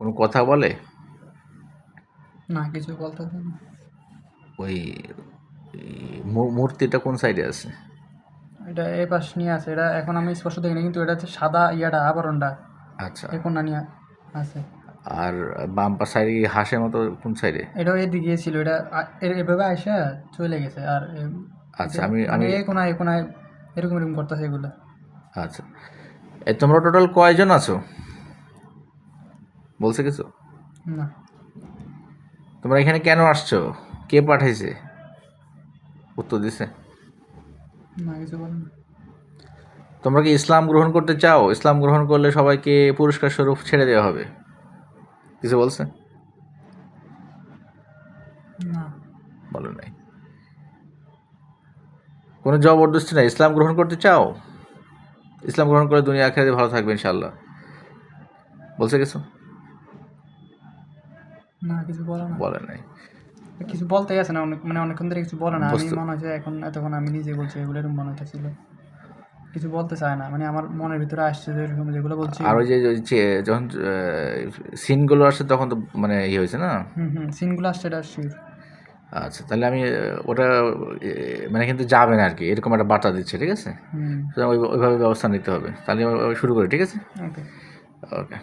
কোনো কথা বলে? না, কিছু বলতেছে না। ওই মূর্তিটা কোন সাইডে আছে? এটা এই পাশ নিয়ে আছে, এটা এখন আমি স্পষ্ট দেখিনি, কিন্তু এটা হচ্ছে সাদা ইয়াটা আবরণটা আচ্ছা। এই কোণা নিয়ে আছে। আর বাম পা সাইডে হাঁসের মতো কোন সাইডে? এটাও এদিকে ছিল, এটা এভাবে আইসা চলে গেছে। আর আচ্ছা, মানে আমি এই কোনায় এরকম এরকম করতেছে এগুলো। আচ্ছা, তোমরা টোটাল কয়জন আছো বলছে কিছু? না, তোমরা এখানে কেন আসছো? কে পাঠাইছে? উত্তর দিছে? না কিছু বলে না। তোমরা কি ইসলাম গ্রহণ করতে চাও? ইসলাম গ্রহণ করলে সবাইকে পুরস্কার স্বরূপ ছেড়ে দেওয়া হবে, কিছু বলছে? না, বলো নাই। কোনো জবরদস্তি নাই। ইসলাম গ্রহণ করতে চাও? ইসলাম গ্রহণ করে দুনিয়া আখিরাতে ভালো থাকবে ইনশাল্লাহ, বলছে কিছু? না কিছু বলে না। বলে নাই। কিছু বলতেই আছে না, মানে অনেকক্ষণ ধরে কিছু বলে না। আমি বুঝতে মনে হচ্ছে এতক্ষণ আমি নিজে বলছি এগুলো, এরকম মনে হচ্ছিল। কিছু বলতে চায় না, মানে আমার মনের ভিতরে আসছে যে এরকম যেগুলো বলছি। আর ওই যে যখন সিনগুলো আসে তখন তো মানে ইয়ে হয়েছে না? সিনগুলো আসছে, এটা শিওর। আচ্ছা, তাহলে আমি ওটা মানে কিন্তু যাবে না আর কি, এরকম একটা বার্তা দিচ্ছে, ঠিক আছে? সুতরাং ওইভাবে ব্যবস্থা নিতে হবে। তাহলে শুরু করি, ঠিক আছে? ওকে। ওকে।